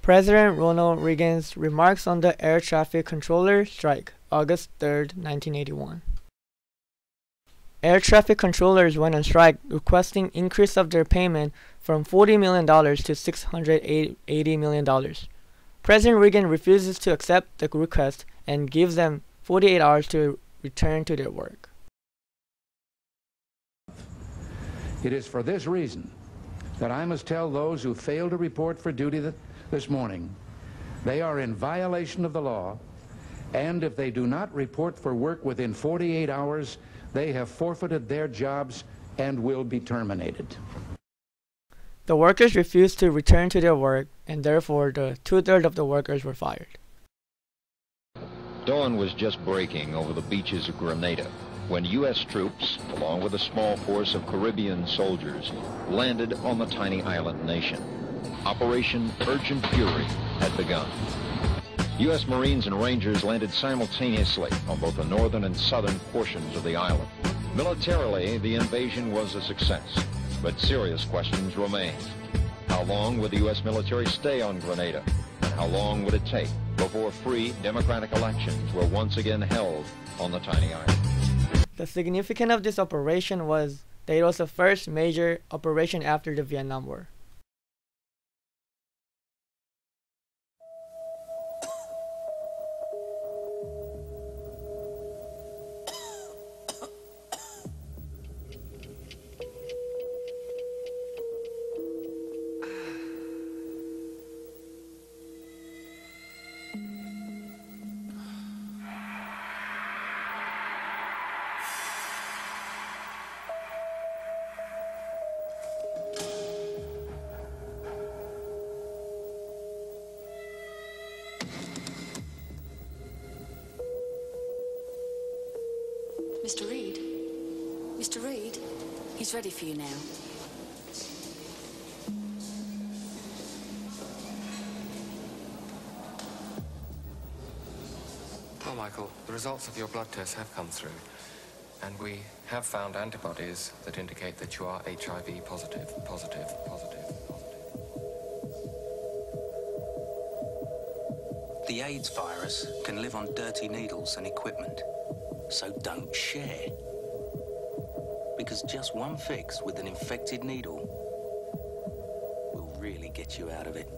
President Ronald Reagan's remarks on the air traffic controller strike, August 3, 1981. Air traffic controllers went on strike requesting increase of their payment from $40 million to $680 million. President Reagan refuses to accept the request and gives them 48 hours to return to their work. It is for this reason that I must tell those who fail to report for duty this morning they are in violation of the law, and if they do not report for work within 48 hours, they have forfeited their jobs and will be terminated. The workers refused to return to their work, and therefore the two-thirds of the workers were fired. Dawn was just breaking over the beaches of Grenada when U.S. troops, along with a small force of Caribbean soldiers, landed on the tiny island nation. Operation Urgent Fury had begun. U.S. Marines and Rangers landed simultaneously on both the northern and southern portions of the island. Militarily, the invasion was a success, but serious questions remained. How long would the U.S. military stay on Grenada? And how long would it take before free democratic elections were once again held on the tiny island? The significance of this operation was that it was the first major operation after the Vietnam War. Mr. Reed? Mr. Reed? He's ready for you now. Well, Michael, the results of your blood tests have come through, and we have found antibodies that indicate that you are HIV positive. The AIDS virus can live on dirty needles and equipment. So don't share. Because just one fix with an infected needle will really get you out of it.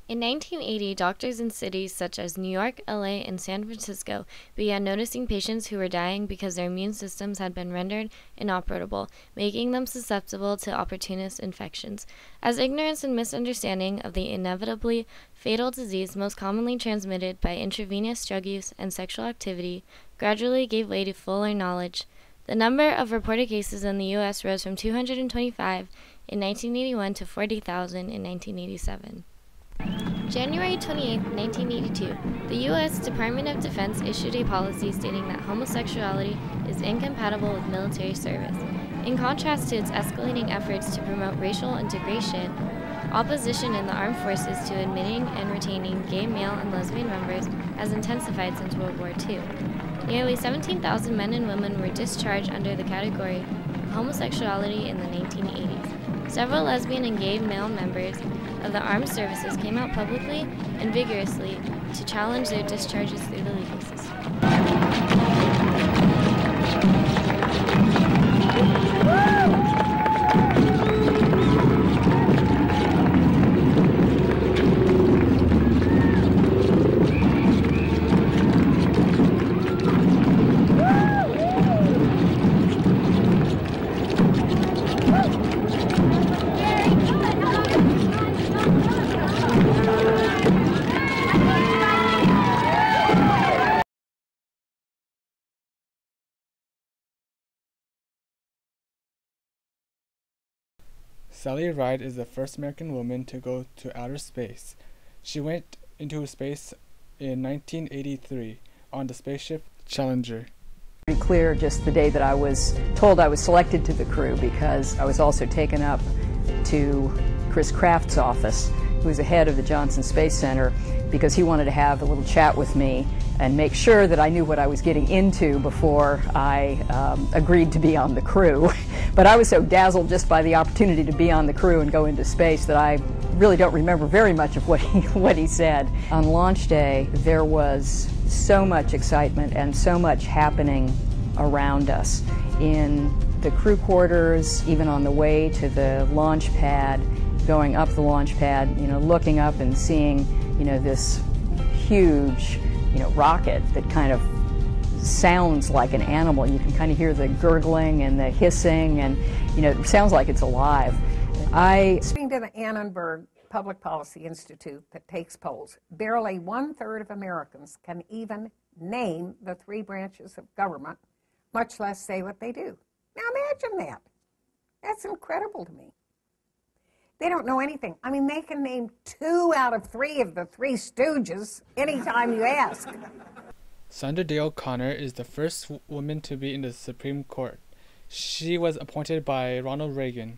In 1980, doctors in cities such as New York, LA, and San Francisco began noticing patients who were dying because their immune systems had been rendered inoperable, making them susceptible to opportunist infections. As ignorance and misunderstanding of the inevitably fatal disease most commonly transmitted by intravenous drug use and sexual activity gradually gave way to fuller knowledge, the number of reported cases in the U.S. rose from 225 in 1981 to 40,000 in 1987. January 28, 1982, the U.S. Department of Defense issued a policy stating that homosexuality is incompatible with military service. In contrast to its escalating efforts to promote racial integration, opposition in the armed forces to admitting and retaining gay male and lesbian members has intensified since World War II. Nearly 17,000 men and women were discharged under the category of homosexuality in the 1980s. Several lesbian and gay male members of the armed services came out publicly and vigorously to challenge their discharges through the legal system. Sally Ride is the first American woman to go to outer space. She went into space in 1983 on the spaceship Challenger. Pretty clear just the day that I was told I was selected to the crew, because I was also taken up to Chris Kraft's office, who's the head of the Johnson Space Center, because he wanted to have a little chat with me and make sure that I knew what I was getting into before I agreed to be on the crew. But I was so dazzled just by the opportunity to be on the crew and go into space that I really don't remember very much of what he said. On launch day, there was so much excitement and so much happening around us. In the crew quarters, even on the way to the launch pad, going up the launch pad, looking up and seeing, this huge, rocket that kind of sounds like an animal. You can kind of hear the gurgling and the hissing, and, it sounds like it's alive. Speaking to the Annenberg Public Policy Institute that takes polls, barely 1/3 of Americans can even name the 3 branches of government, much less say what they do. Now imagine that. That's incredible to me. They don't know anything. I mean, they can name 2 out of 3 of the 3 Stooges anytime you ask. Sandra Day O'Connor is the first woman to be in the Supreme Court. She was appointed by Ronald Reagan.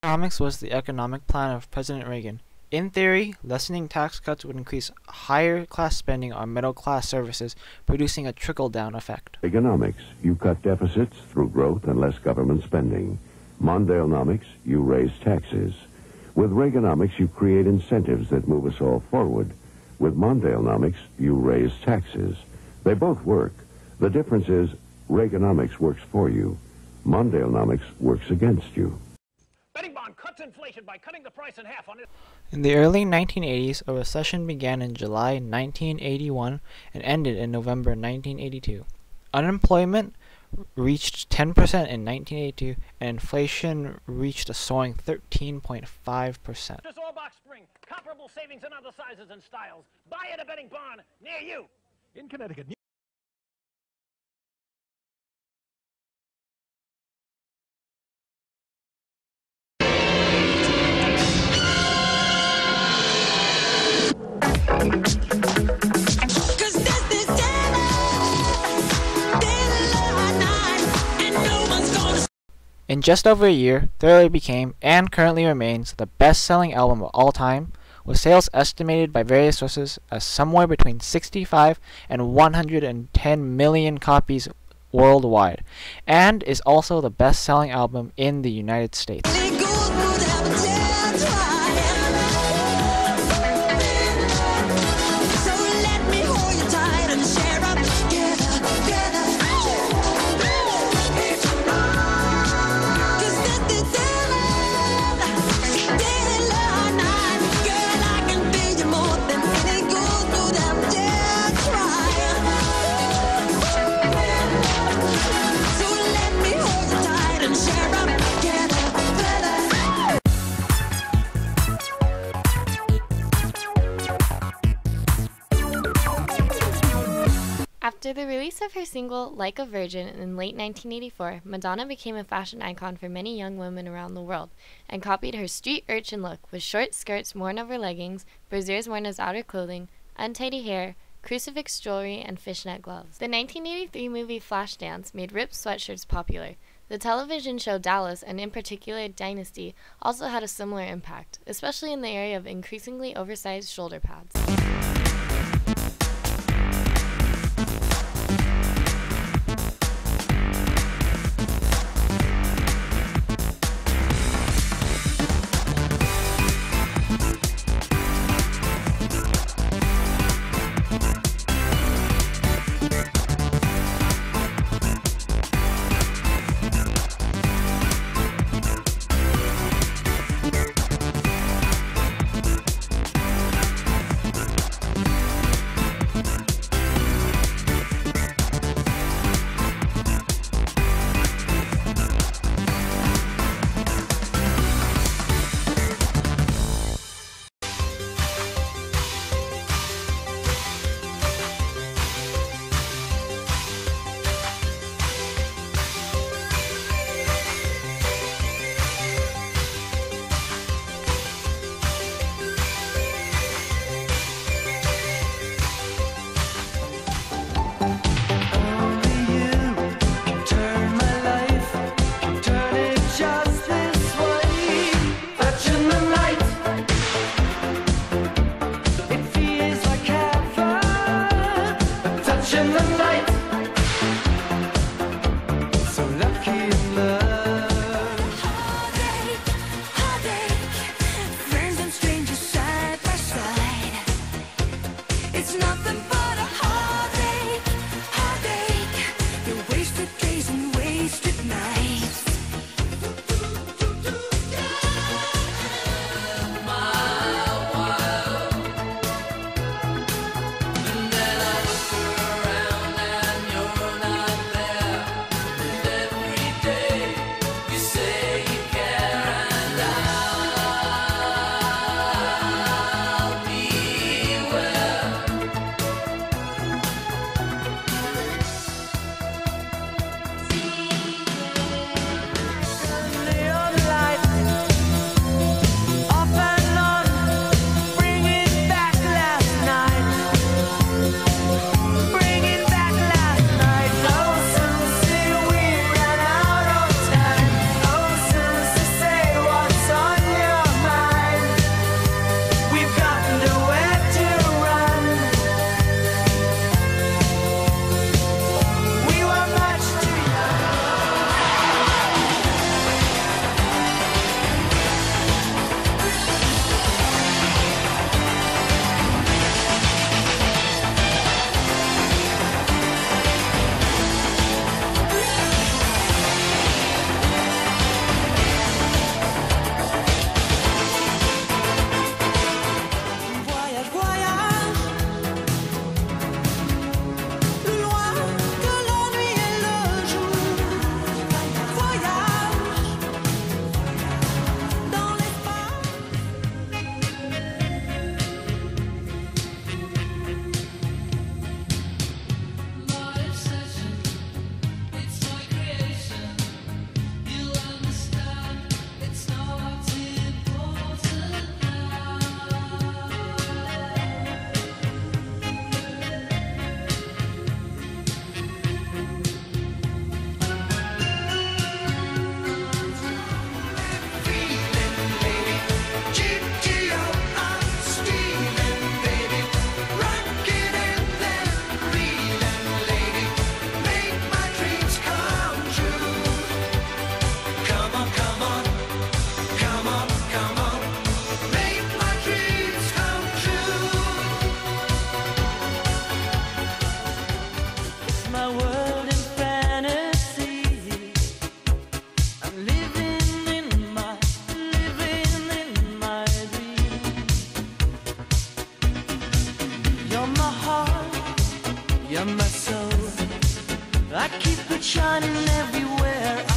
Economics was the economic plan of President Reagan. In theory, lessening tax cuts would increase higher-class spending on middle-class services, producing a trickle-down effect. Reaganomics, you cut deficits through growth and less government spending. Mondalenomics, you raise taxes. With Reaganomics, you create incentives that move us all forward. With Mondalenomics, you raise taxes. They both work. The difference is Reaganomics works for you. Mondalenomics works against you. Betting bond cuts inflation by cutting the price in half on it. In the early 1980s, a recession began in July 1981 and ended in November 1982. Unemployment reached 10% in 1982, and inflation reached a soaring 13.5%. This all box spring, comparable savings in other sizes and styles. Buy at a betting barn near you. In Connecticut. In just over a year, Thriller became, and currently remains, the best-selling album of all time, with sales estimated by various sources as somewhere between 65 and 110 million copies worldwide, and is also the best-selling album in the United States. After the release of her single Like a Virgin in late 1984, Madonna became a fashion icon for many young women around the world and copied her street urchin look with short skirts worn over leggings, brassieres worn as outer clothing, untidy hair, crucifix jewelry, and fishnet gloves. The 1983 movie Flashdance made ripped sweatshirts popular. The television show Dallas, and in particular Dynasty, also had a similar impact, especially in the area of increasingly oversized shoulder pads. You're my heart, you're my soul. I keep it shining everywhere